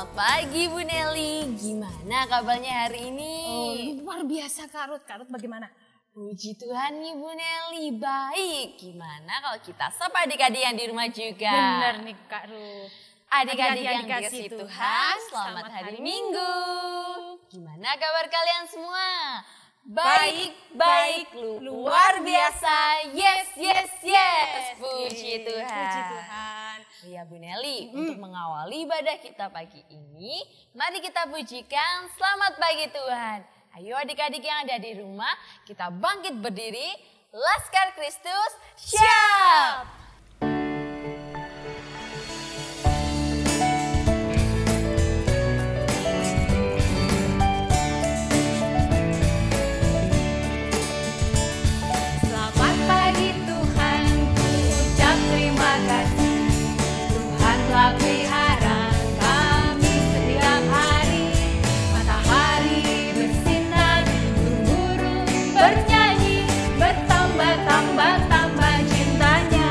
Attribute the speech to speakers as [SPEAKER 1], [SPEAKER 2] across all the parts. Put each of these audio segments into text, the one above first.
[SPEAKER 1] Selamat pagi Bu Nelly, gimana kabarnya hari ini?
[SPEAKER 2] Luar biasa Kak Ruth. Kak Ruth bagaimana?
[SPEAKER 1] Puji Tuhan nih Bu Nelly, baik. Gimana kalau kita sapa adik-adik yang di rumah juga?
[SPEAKER 2] Benar nih Kak Ruth.
[SPEAKER 1] Adik-adik yang dikasih Tuhan, selamat hari Minggu. Gimana kabar kalian semua? Baik, luar biasa. Yes. Puji Tuhan.
[SPEAKER 2] Puji Tuhan.
[SPEAKER 1] Ya Bu Nelly, untuk mengawali ibadah kita pagi ini, mari kita pujikan selamat pagi Tuhan. Ayo adik-adik yang ada di rumah, kita bangkit berdiri, Laskar Kristus, siap!
[SPEAKER 3] Selamat pagi Tuhan, ku ucap terima kasih. Tuhan telah pelihara kami setiap hari. Matahari bersinar, burung bernyanyi, bertambah cintanya.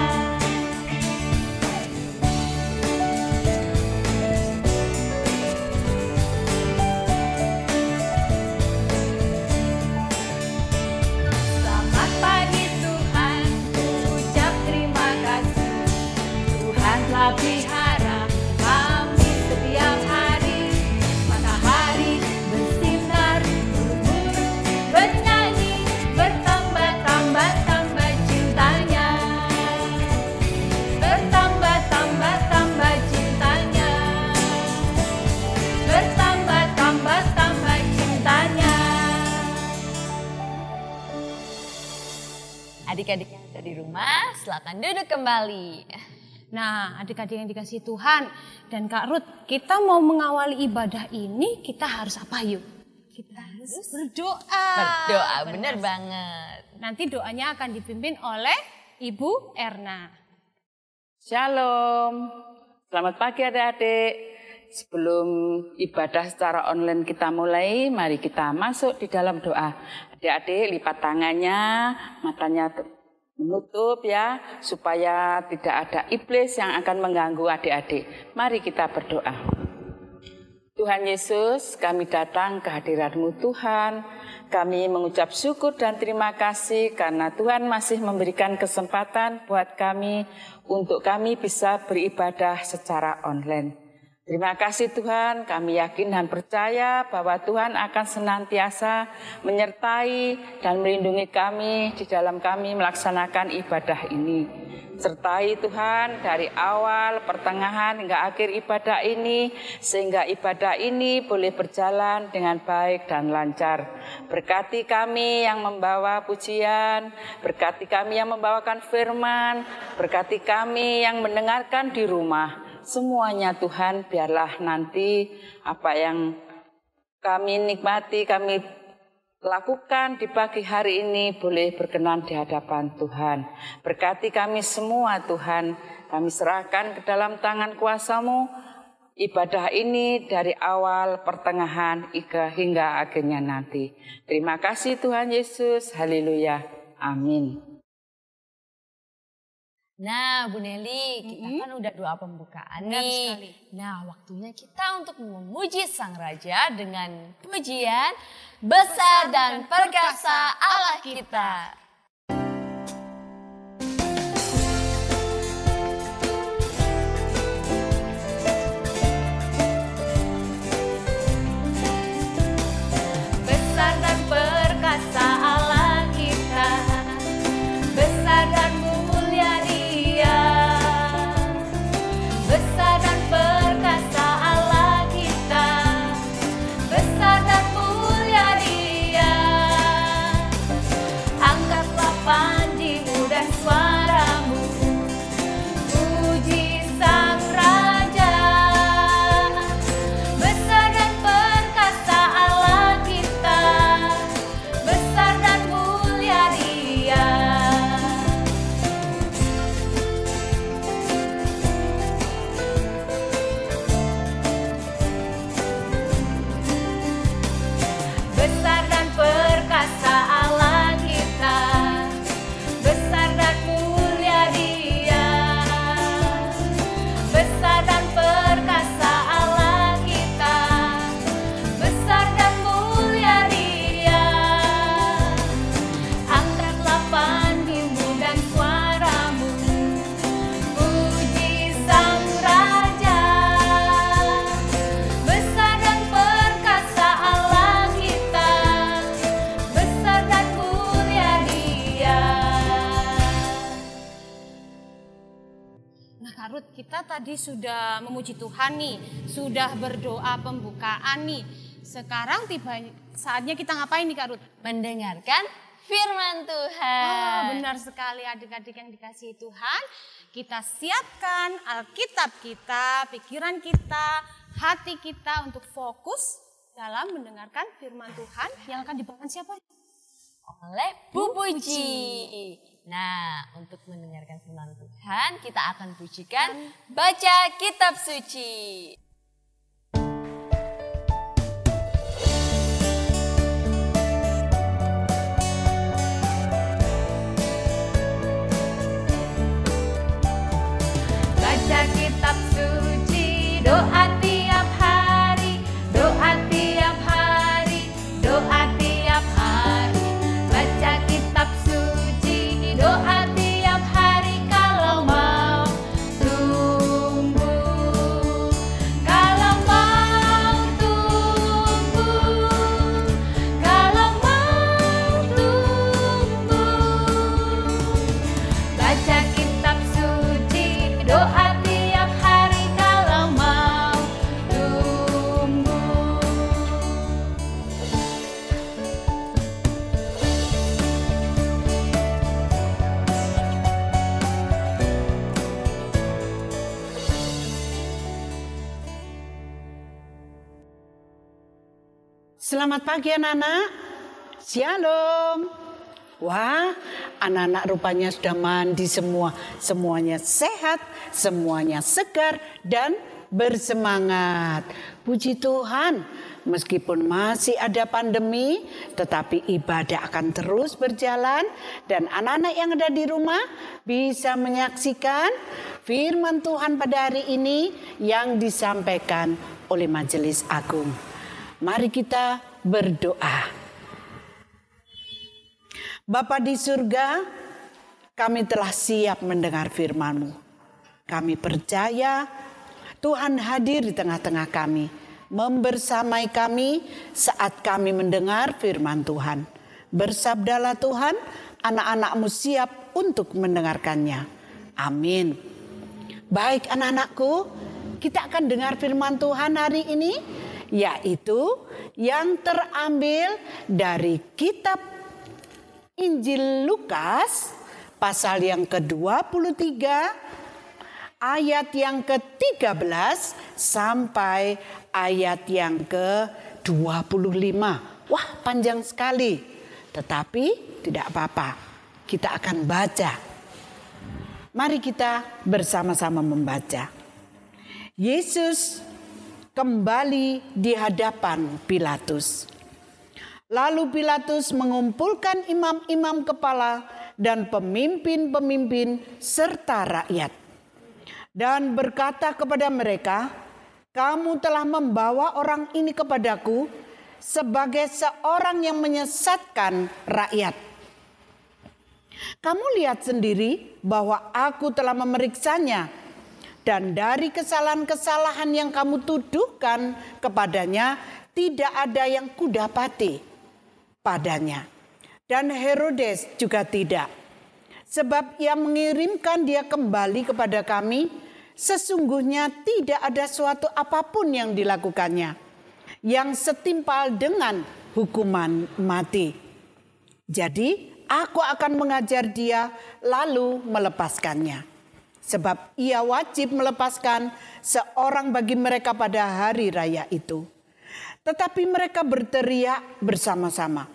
[SPEAKER 3] Selamat pagi Tuhan, ku ucap terima kasih. Tuhan telah pelihara kami setiap hari. Matahari bersinar, burung bernyanyi, bertambah cintanya. Bertambah cintanya. Bertambah cintanya.
[SPEAKER 1] Adik-adik yang ada di rumah, silakan duduk kembali.
[SPEAKER 2] Nah, adik-adik yang dikasih Tuhan dan Kak Ruth, kita mau mengawali ibadah ini, kita harus apa yuk? Kita harus berdoa.
[SPEAKER 1] Berdoa, bener banget.
[SPEAKER 2] Nanti doanya akan dipimpin oleh Ibu Erna.
[SPEAKER 4] Shalom, selamat pagi adik-adik. Sebelum ibadah secara online kita mulai, mari kita masuk di dalam doa. Adik-adik lipat tangannya, matanya menutup ya, supaya tidak ada iblis yang akan mengganggu adik-adik. Mari kita berdoa. Tuhan Yesus, kami datang ke hadirat-Mu Tuhan. Kami mengucap syukur dan terima kasih karena Tuhan masih memberikan kesempatan buat kami untuk kami bisa beribadah secara online. Terima kasih Tuhan, kami yakin dan percaya bahwa Tuhan akan senantiasa menyertai dan melindungi kami di dalam kami melaksanakan ibadah ini. Sertai Tuhan dari awal, pertengahan hingga akhir ibadah ini, sehingga ibadah ini boleh berjalan dengan baik dan lancar. Berkati kami yang membawa pujian, berkati kami yang membawakan firman, berkati kami yang mendengarkan di rumah. Semuanya Tuhan, biarlah nanti apa yang kami nikmati, kami lakukan di pagi hari ini boleh berkenan di hadapan Tuhan. Berkati kami semua Tuhan, kami serahkan ke dalam tangan kuasa-Mu ibadah ini dari awal, pertengahan, hingga akhirnya nanti. Terima kasih Tuhan Yesus, haleluya, amin.
[SPEAKER 1] Nah Bu Nelly, kita kan udah doa pembukaan nih. Nah waktunya kita untuk memuji Sang Raja dengan pujian Besar dan Perkasa Allah kita.
[SPEAKER 3] Besar dan perkasa Allah kita, besar dan mulia Dia. Besar dan perkasa Allah kita, besar dan mulia Dia. Angkat
[SPEAKER 2] tadi sudah memuji Tuhan nih, sudah berdoa pembukaan nih. Sekarang tiba saatnya kita ngapain nih Kak Ruth?
[SPEAKER 1] Mendengarkan firman Tuhan.
[SPEAKER 2] Benar sekali adik-adik yang dikasihi Tuhan. Kita siapkan Alkitab kita, pikiran kita, hati kita untuk fokus dalam mendengarkan firman Tuhan yang akan dibawakan siapa?
[SPEAKER 1] Oleh Bu Puji. Nah, untuk mendengarkan firman Tuhan, kita akan pujikan baca kitab suci.
[SPEAKER 3] Baca kitab suci, doa tiap hari, doa tiap hari, doa tiap hari. Baca kitab suci, doa tiap hari kalau mau tumbuh. Kalau mau tumbuh, kalau mau tumbuh. Baca kitab suci, doa tiap hari kalau mau tumbuh.
[SPEAKER 5] Selamat pagi anak-anak. Shalom. Wah, anak-anak rupanya sudah mandi semua. Semuanya sehat, semuanya segar dan bersemangat. Puji Tuhan, meskipun masih ada pandemi, tetapi ibadah akan terus berjalan. Dan anak-anak yang ada di rumah bisa menyaksikan firman Tuhan pada hari ini yang disampaikan oleh Majelis Agung. Mari kita berdoa. Bapa di surga, kami telah siap mendengar firman-Mu. Kami percaya Tuhan hadir di tengah-tengah kami, membersamai kami saat kami mendengar firman Tuhan. Bersabdalah Tuhan, anak-anak-Mu siap untuk mendengarkannya. Amin. Baik anak-anakku, kita akan dengar firman Tuhan hari ini, yaitu yang terambil dari kitab Injil Lukas pasal yang ke-23 ayat yang ke-13 sampai ayat yang ke-25. Wah, panjang sekali. Tetapi tidak apa-apa. Kita akan baca. Mari kita bersama-sama membaca. Yesus kembali di hadapan Pilatus. Lalu Pilatus mengumpulkan imam-imam kepala dan pemimpin-pemimpin serta rakyat. Dan berkata kepada mereka, "Kamu telah membawa orang ini kepadaku sebagai seorang yang menyesatkan rakyat. Kamu lihat sendiri bahwa aku telah memeriksanya. Dan dari kesalahan-kesalahan yang kamu tuduhkan kepadanya, tidak ada yang kudapati padanya. Dan Herodes juga tidak. Sebab ia mengirimkan dia kembali kepada kami, sesungguhnya tidak ada suatu apapun yang dilakukannya yang setimpal dengan hukuman mati. Jadi aku akan mengajar dia lalu melepaskannya. Sebab ia wajib melepaskan seorang bagi mereka pada hari raya itu." Tetapi mereka berteriak bersama-sama,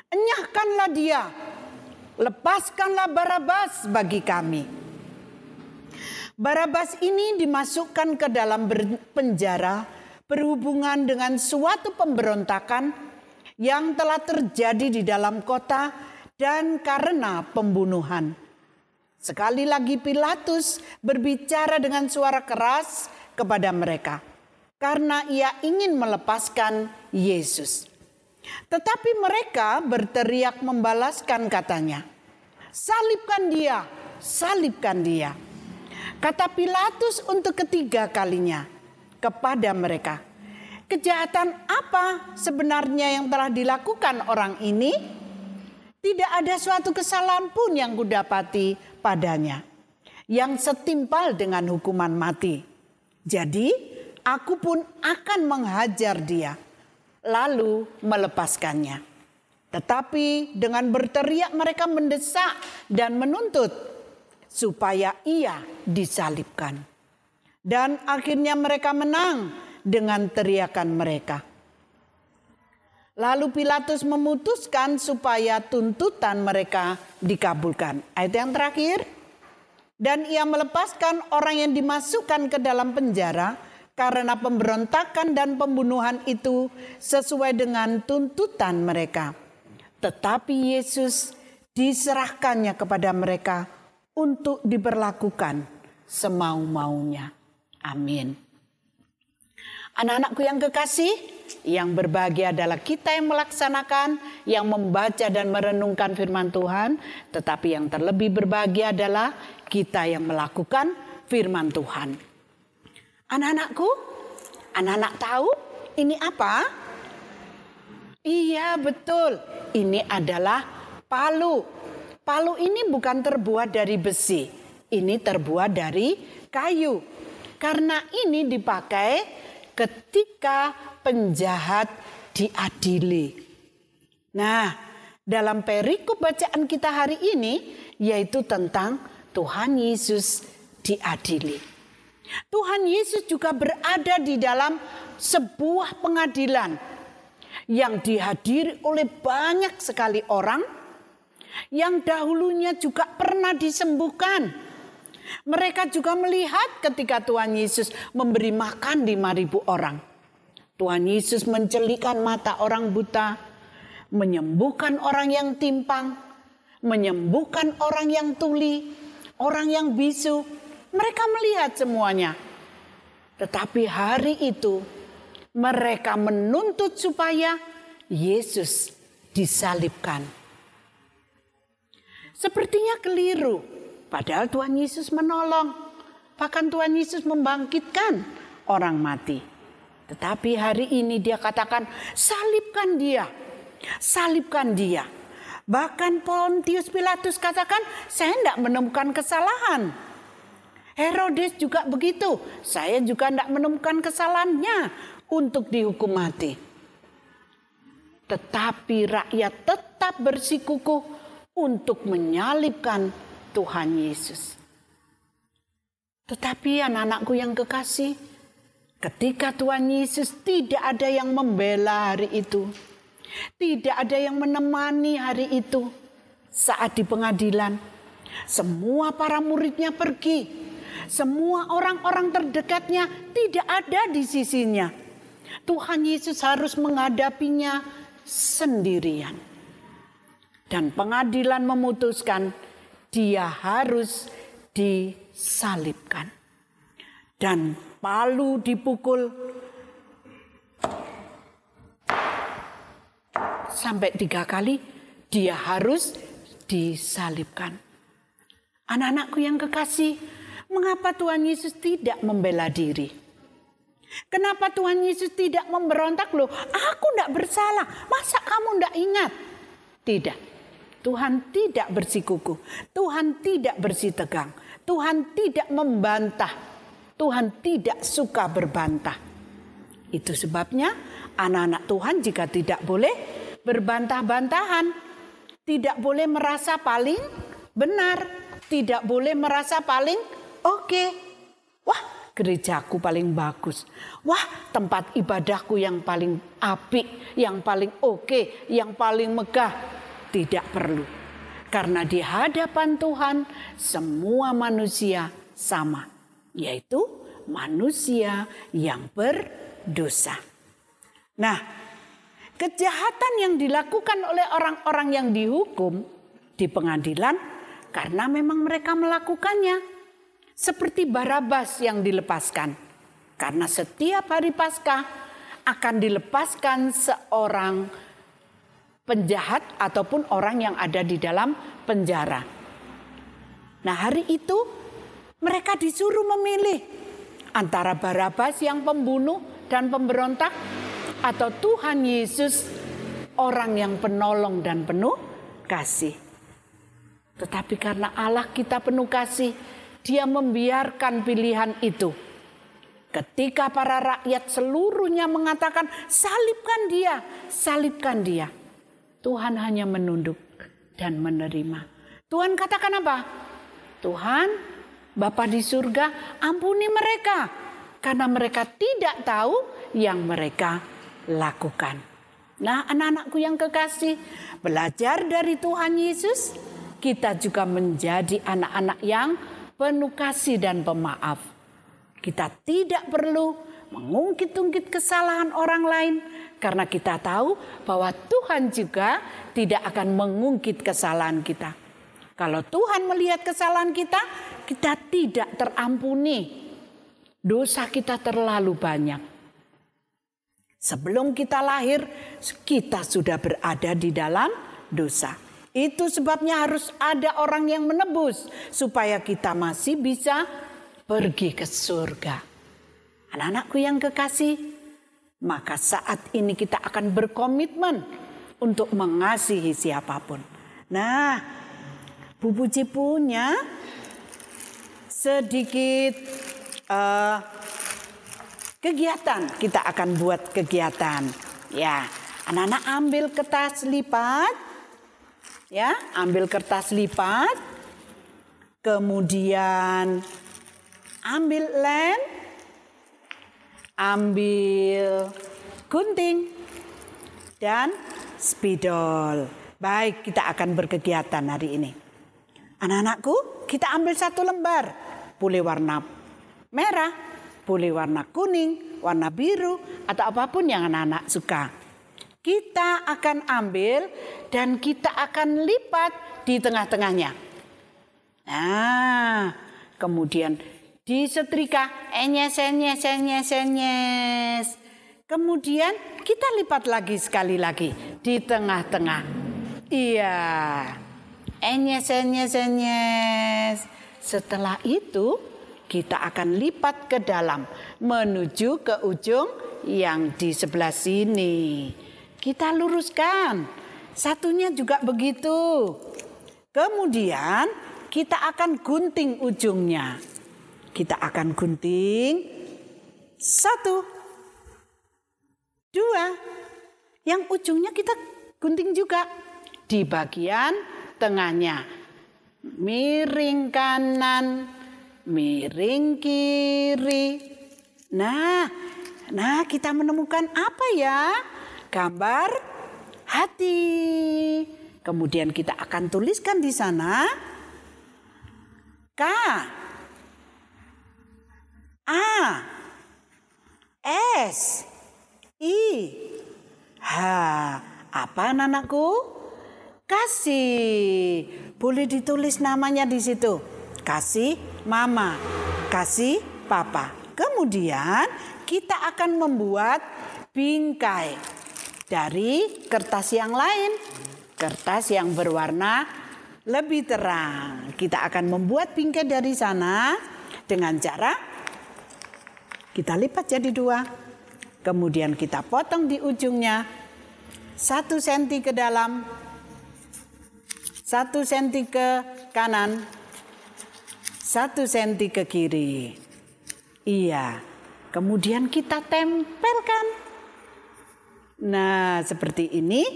[SPEAKER 5] "Enyahkanlah dia, lepaskanlah Barabas bagi kami." Barabas ini dimasukkan ke dalam penjara berhubungan dengan suatu pemberontakan yang telah terjadi di dalam kota dan karena pembunuhan. Sekali lagi Pilatus berbicara dengan suara keras kepada mereka karena ia ingin melepaskan Yesus. Tetapi mereka berteriak membalaskan katanya, "Salibkan dia, salibkan dia." Kata Pilatus untuk ketiga kalinya kepada mereka, "Kejahatan apa sebenarnya yang telah dilakukan orang ini? Tidak ada suatu kesalahan pun yang kudapati padanya. yang setimpal dengan hukuman mati. Jadi aku pun akan menghajar dia, lalu melepaskannya. Tetapi dengan berteriak mereka mendesak dan menuntut supaya ia disalibkan. Dan akhirnya mereka menang dengan teriakan mereka. Lalu Pilatus memutuskan supaya tuntutan mereka dikabulkan. Ayat yang terakhir. Dan ia melepaskan orang yang dimasukkan ke dalam penjara karena pemberontakan dan pembunuhan itu sesuai dengan tuntutan mereka. Tetapi Yesus diserahkannya kepada mereka untuk diperlakukan semau-maunya. Amin. Anak-anakku yang kekasih, yang berbahagia adalah kita yang melaksanakan, yang membaca dan merenungkan firman Tuhan. Tetapi yang terlebih berbahagia adalah kita yang melakukan firman Tuhan. Anak-anakku, anak-anak tahu ini apa? Iya, betul. Ini adalah palu. Palu ini bukan terbuat dari besi. Ini terbuat dari kayu. Karena ini dipakai ketika penjahat diadili. Nah, dalam perikop bacaan kita hari ini yaitu tentang Tuhan Yesus diadili. Tuhan Yesus juga berada di dalam sebuah pengadilan yang dihadiri oleh banyak sekali orang yang dahulunya juga pernah disembuhkan. Mereka juga melihat ketika Tuhan Yesus memberi makan 5.000 orang. Tuhan Yesus mencelikkan mata orang buta, menyembuhkan orang yang timpang, menyembuhkan orang yang tuli, orang yang bisu. Mereka melihat semuanya. Tetapi hari itu mereka menuntut supaya Yesus disalibkan. Sepertinya keliru. Padahal Tuhan Yesus menolong. Bahkan Tuhan Yesus membangkitkan orang mati. Tetapi hari ini dia katakan, salibkan dia. Salibkan dia. Bahkan Pontius Pilatus katakan, saya tidak menemukan kesalahan. Herodes juga begitu. Saya juga tidak menemukan kesalahannya untuk dihukum mati. Tetapi rakyat tetap bersikukuh untuk menyalibkan Tuhan Yesus. Tetapi anak-anakku yang kekasih, ketika Tuhan Yesus tidak ada yang membela hari itu, tidak ada yang menemani hari itu saat di pengadilan, semua para muridnya pergi, semua orang-orang terdekatnya tidak ada di sisinya. Tuhan Yesus harus menghadapinya sendirian. Dan pengadilan memutuskan dia harus disalibkan. Dan palu dipukul sampai 3 kali, dia harus disalibkan. Anak-anakku yang kekasih, mengapa Tuhan Yesus tidak membela diri? Kenapa Tuhan Yesus tidak memberontak? Loh, aku tidak bersalah. Masa kamu tidak ingat? Tidak. Tuhan tidak bersikukuh. Tuhan tidak bersitegang. Tuhan tidak membantah. Tuhan tidak suka berbantah. Itu sebabnya anak-anak Tuhan jika tidak boleh berbantah-bantahan. Tidak boleh merasa paling benar. Tidak boleh merasa paling oke. Wah, gerejaku paling bagus. Wah, tempat ibadahku yang paling apik, yang paling oke, yang paling megah. Tidak perlu. Karena di hadapan Tuhan semua manusia sama. Yaitu manusia yang berdosa. Nah, kejahatan yang dilakukan oleh orang-orang yang dihukum di pengadilan karena memang mereka melakukannya. Seperti Barabas yang dilepaskan. Karena setiap hari Paskah akan dilepaskan seorang penjahat ataupun orang yang ada di dalam penjara. Nah, hari itu mereka disuruh memilih antara Barabas yang pembunuh dan pemberontak atau Tuhan Yesus orang yang penolong dan penuh kasih. Tetapi karena Allah kita penuh kasih, Dia membiarkan pilihan itu. Ketika para rakyat seluruhnya mengatakan salibkan dia, salibkan dia. Tuhan hanya menunduk dan menerima. Tuhan katakan apa? Tuhan, Bapa di surga, ampuni mereka karena mereka tidak tahu yang mereka lakukan. Nah, anak-anakku yang kekasih, belajar dari Tuhan Yesus, kita juga menjadi anak-anak yang penuh kasih dan pemaaf. Kita tidak perlu mengungkit-ungkit kesalahan orang lain karena kita tahu bahwa Tuhan juga tidak akan mengungkit kesalahan kita. Kalau Tuhan melihat kesalahan kita, kita tidak terampuni. Dosa kita terlalu banyak. Sebelum kita lahir, kita sudah berada di dalam dosa. Itu sebabnya harus ada orang yang menebus supaya kita masih bisa pergi ke surga. Anak-anakku yang kekasih, maka saat ini kita akan berkomitmen untuk mengasihi siapapun. Nah, Bu Puji punya sedikit kegiatan. Kita akan buat kegiatan. Ya, anak-anak ambil kertas lipat. Ya, ambil kertas lipat. Kemudian ambil lem, ambil gunting, dan spidol. Baik, kita akan berkegiatan hari ini. Anak-anakku, kita ambil satu lembar. Boleh warna merah, boleh warna kuning, warna biru, atau apapun yang anak-anak suka. Kita akan ambil dan kita akan lipat di tengah-tengahnya. Nah, kemudian disetrika, enyes. Kemudian kita lipat lagi sekali lagi di tengah-tengah. Iya, enyes. Setelah itu kita akan lipat ke dalam menuju ke ujung yang di sebelah sini. Kita luruskan, satunya juga begitu. Kemudian kita akan gunting ujungnya. Kita akan gunting 1, 2. Yang ujungnya kita gunting juga di bagian tengahnya. Miring kanan, miring kiri. Nah, kita menemukan apa ya? Gambar hati. Kemudian kita akan tuliskan di sana K, A, S, I, H. Apa anak-anakku? Kasih. Boleh ditulis namanya di situ. Kasih mama, kasih papa. Kemudian kita akan membuat bingkai dari kertas yang lain. Kertas yang berwarna lebih terang. Kita akan membuat bingkai dari sana dengan cara kita lipat jadi 2. Kemudian kita potong di ujungnya 1 cm ke dalam, 1 cm ke kanan, 1 cm ke kiri. Iya. Kemudian kita tempelkan. Nah, seperti ini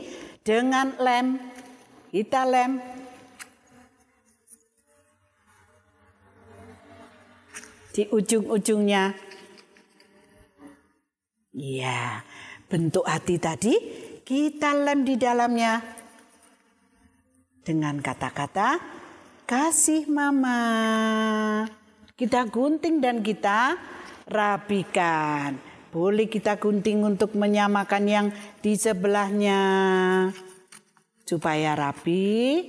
[SPEAKER 5] dengan lem. Kita lem. Di ujung-ujungnya. Iya, bentuk hati tadi kita lem di dalamnya dengan kata-kata kasih mama. Kita gunting dan kita rapikan. Boleh kita gunting untuk menyamakan yang di sebelahnya supaya rapi.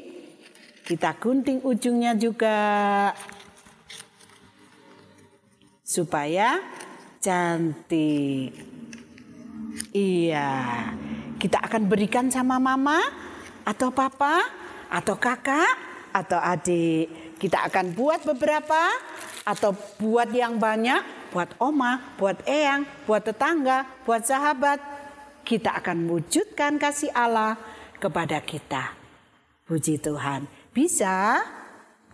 [SPEAKER 5] Kita gunting ujungnya juga supaya cantik. Iya, kita akan berikan sama mama atau papa atau kakak atau adik. Kita akan buat beberapa atau buat yang banyak, buat oma, buat eyang, buat tetangga, buat sahabat. Kita akan wujudkan kasih Allah kepada kita. Puji Tuhan. Bisa?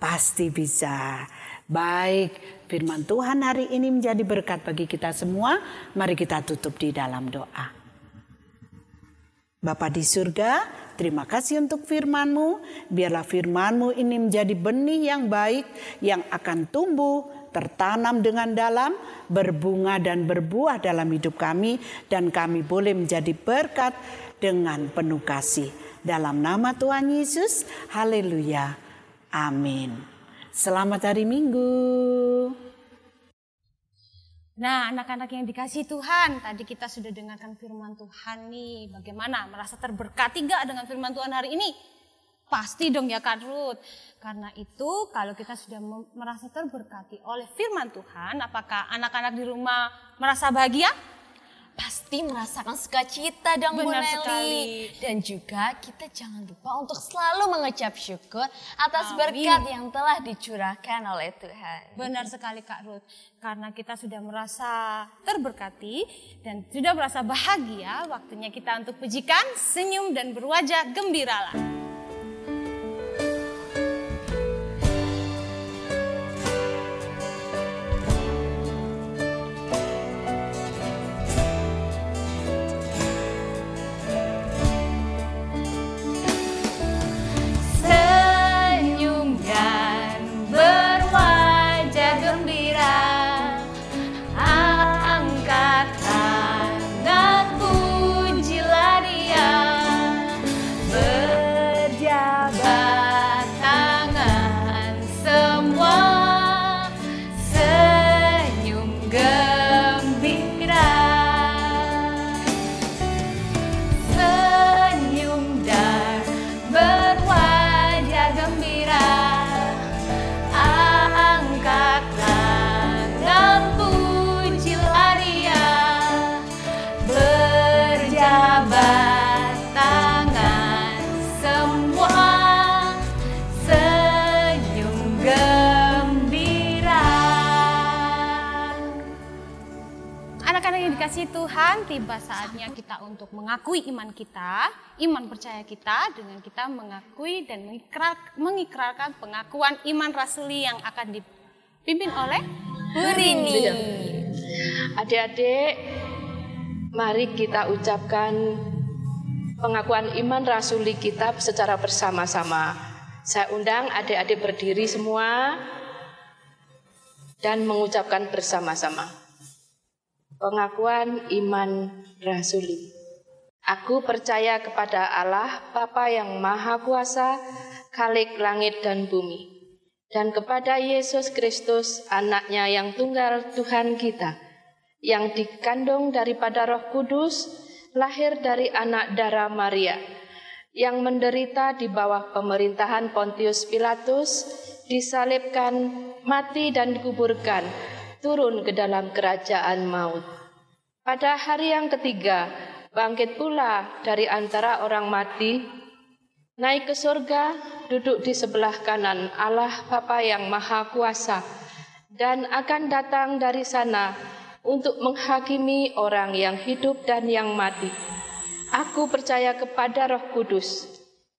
[SPEAKER 5] Pasti bisa. Baik, firman Tuhan hari ini menjadi berkat bagi kita semua. Mari kita tutup di dalam doa. Bapa di surga, terima kasih untuk firman-Mu. Biarlah firman-Mu ini menjadi benih yang baik yang akan tumbuh, tertanam dengan dalam, berbunga dan berbuah dalam hidup kami. Dan kami boleh menjadi berkat dengan penuh kasih. Dalam nama Tuhan Yesus, haleluya, amin. Selamat hari Minggu.
[SPEAKER 2] Nah, anak-anak yang dikasihi Tuhan, tadi kita sudah dengarkan firman Tuhan nih. Bagaimana? Merasa terberkati gak dengan firman Tuhan hari ini? Pasti dong ya Kak Ruth. Karena itu kalau kita sudah merasa terberkati oleh firman Tuhan, apakah anak-anak di rumah merasa bahagia?
[SPEAKER 1] Pasti merasakan sukacita dong Bu
[SPEAKER 2] Benar
[SPEAKER 1] Nelly.
[SPEAKER 2] sekali.
[SPEAKER 1] Dan juga kita jangan lupa untuk selalu mengucap syukur atas
[SPEAKER 2] Amin.
[SPEAKER 1] berkat yang telah dicurahkan oleh Tuhan.
[SPEAKER 2] Benar sekali Kak Ruth. Karena kita sudah merasa terberkati dan sudah merasa bahagia, waktunya kita untuk pujikan, senyum dan berwajah gembiralah. Kasih Tuhan, tiba saatnya kita untuk mengakui iman kita, iman percaya kita dengan kita mengakui dan mengikrarkan pengakuan iman rasuli yang akan dipimpin oleh
[SPEAKER 1] Bu Rini.
[SPEAKER 3] Adik-adik, mari kita ucapkan pengakuan iman rasuli kita secara bersama-sama. Saya undang adik-adik berdiri semua dan mengucapkan bersama-sama. Pengakuan iman rasuli. Aku percaya kepada Allah, Bapa yang Maha Kuasa, Khalik langit dan bumi, dan kepada Yesus Kristus, Anaknya yang tunggal Tuhan kita, yang dikandung daripada Roh Kudus, lahir dari anak darah Maria, yang menderita di bawah pemerintahan Pontius Pilatus, disalibkan, mati dan dikuburkan, turun ke dalam kerajaan maut. Pada hari yang ketiga, bangkit pula dari antara orang mati, naik ke surga, duduk di sebelah kanan Allah Bapa yang Maha Kuasa, dan akan datang dari sana untuk menghakimi orang yang hidup dan yang mati. Aku percaya kepada Roh Kudus,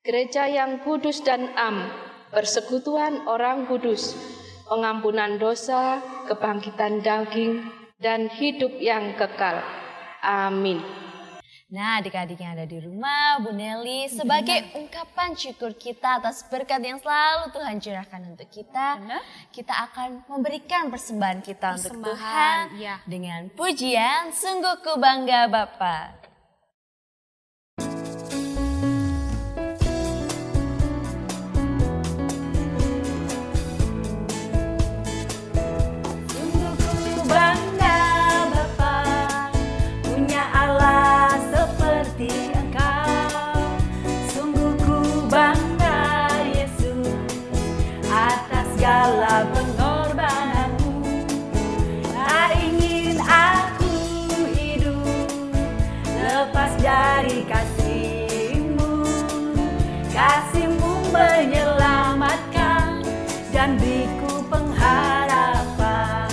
[SPEAKER 3] gereja yang kudus dan am, persekutuan orang kudus, pengampunan dosa, kebangkitan daging, dan hidup yang kekal. Amin.
[SPEAKER 1] Nah, adik-adik yang ada di rumah, Bu Nelly, sebagai ungkapan syukur kita atas berkat yang selalu Tuhan curahkan untuk kita, kita akan memberikan persembahan kita untuk Tuhan dengan pujian Sungguh Ku Bangga Bapa.
[SPEAKER 3] Segala pengorbananmu, tak ingin aku hidup lepas dari kasih-Mu. Kasih-Mu menyelamatkan dan beriku pengharapan.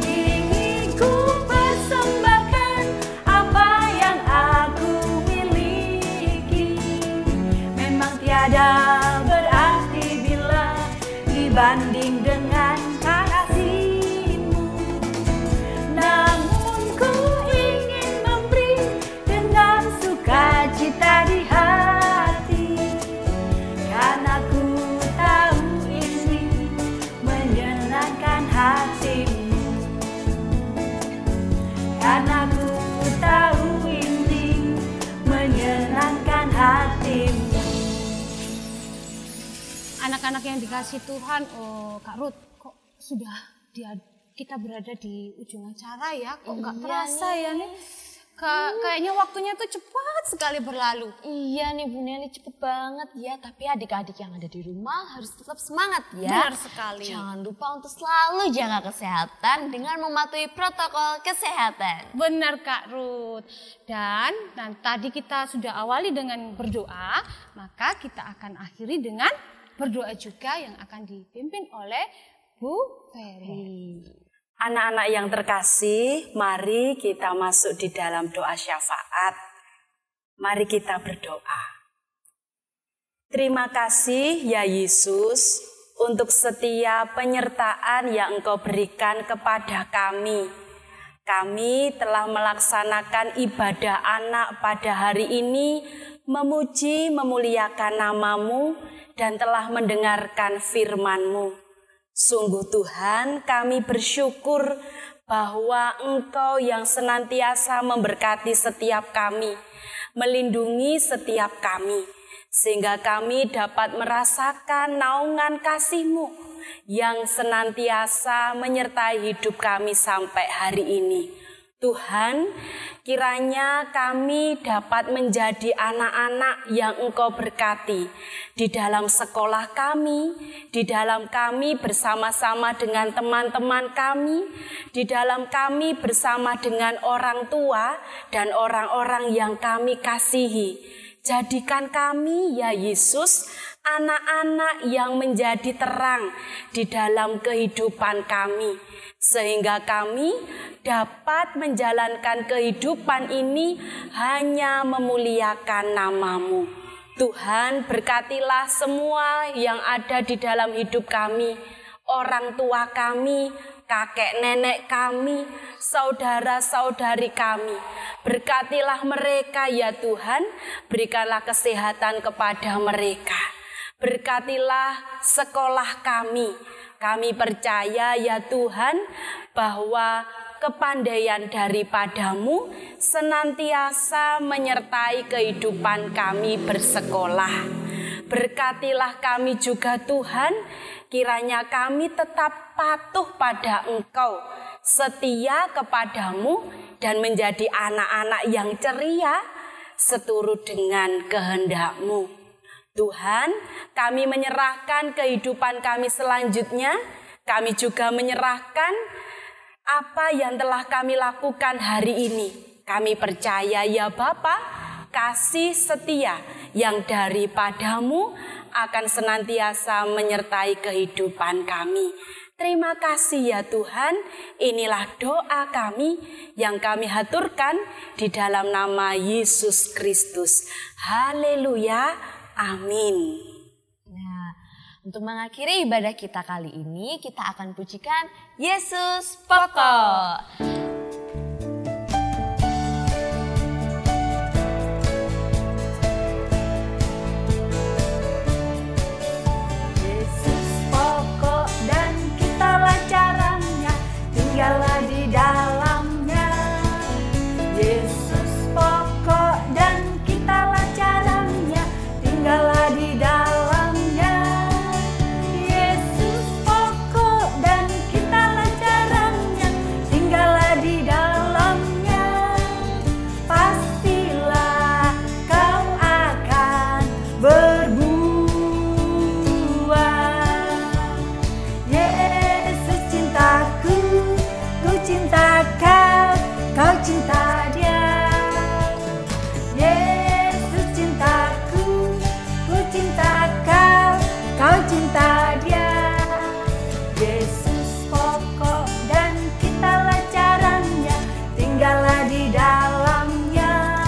[SPEAKER 3] Ingin ku persembahkan apa yang aku miliki. Memang tiada banding
[SPEAKER 2] anak-anak yang dikasih Tuhan, Kak Ruth, kok sudah kita berada di ujung acara ya, kok nggak terasa ya nih? Kayaknya waktunya tuh cepat sekali berlalu.
[SPEAKER 1] Iya nih Bu Nelly, cepet banget ya. Tapi adik-adik yang ada di rumah harus tetap semangat ya.
[SPEAKER 2] Benar sekali.
[SPEAKER 1] Jangan lupa untuk selalu jaga kesehatan dengan mematuhi protokol kesehatan.
[SPEAKER 2] Benar Kak Ruth. Dan tadi kita sudah awali dengan berdoa, maka kita akan akhiri dengan berdoa juga yang akan dipimpin oleh Bu Ferry.
[SPEAKER 6] Anak-anak yang terkasih, mari kita masuk di dalam doa syafaat. Mari kita berdoa. Terima kasih ya Yesus untuk setiap penyertaan yang Engkau berikan kepada kami. Kami telah melaksanakan ibadah anak pada hari ini, memuji, memuliakan nama-Mu, dan telah mendengarkan firman-Mu. Sungguh Tuhan, kami bersyukur bahwa Engkau yang senantiasa memberkati setiap kami, melindungi setiap kami, sehingga kami dapat merasakan naungan kasih-Mu yang senantiasa menyertai hidup kami sampai hari ini. Tuhan, kiranya kami dapat menjadi anak-anak yang Engkau berkati di dalam sekolah kami, di dalam kami bersama-sama dengan teman-teman kami, di dalam kami bersama dengan orang tua dan orang-orang yang kami kasihi. Jadikan kami ya Yesus anak-anak yang menjadi terang di dalam kehidupan kami, sehingga kami dapat menjalankan kehidupan ini hanya memuliakan nama-Mu. Tuhan, berkatilah semua yang ada di dalam hidup kami, orang tua kami, kakek nenek kami, saudara-saudari kami. Berkatilah mereka ya Tuhan, berikanlah kesehatan kepada mereka. Berkatilah sekolah kami. Kami percaya ya Tuhan bahwa kepandaian daripada-Mu senantiasa menyertai kehidupan kami bersekolah. Berkatilah kami juga Tuhan, kiranya kami tetap patuh pada Engkau, setia kepada-Mu, dan menjadi anak-anak yang ceria seturut dengan kehendak-Mu. Tuhan, kami menyerahkan kehidupan kami selanjutnya. Kami juga menyerahkan apa yang telah kami lakukan hari ini. Kami percaya ya Bapa, kasih setia yang daripada-Mu akan senantiasa menyertai kehidupan kami. Terima kasih ya Tuhan, inilah doa kami yang kami haturkan di dalam nama Yesus Kristus. Haleluya, amin.
[SPEAKER 1] Nah, untuk mengakhiri ibadah kita kali ini, kita akan pujikan Yesus Pokok.
[SPEAKER 7] Tinggallah di dalamnya, Yesus pokok dan kitalah caranya. Tinggallah di dalamnya, Yesus pokok dan kitalah caranya. Tinggallah di dalamnya, pastilah kau akan berbuah. Yesus cintaku, cinta kau, kau cinta dia. Yesus cintaku, ku cinta kau, kau cinta dia. Yesus pokok dan kitalah caranya. Tinggallah di dalamnya,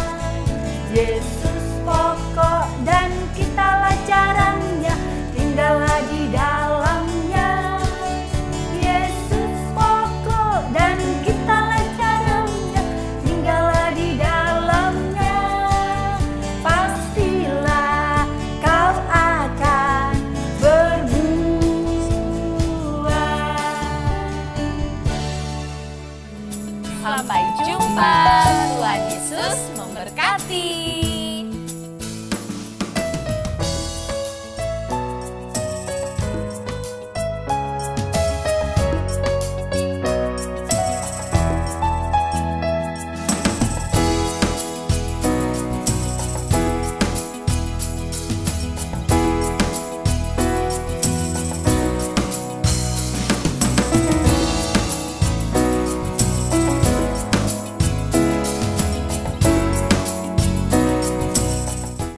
[SPEAKER 7] Yesus pokok dan kitalah caranya. Tinggallah di dalamnya, dan kitalah caranya. Tinggallah di dalamnya, pastilah kau akan berbuah.
[SPEAKER 1] Sampai jumpa, Tuhan Yesus memberkati.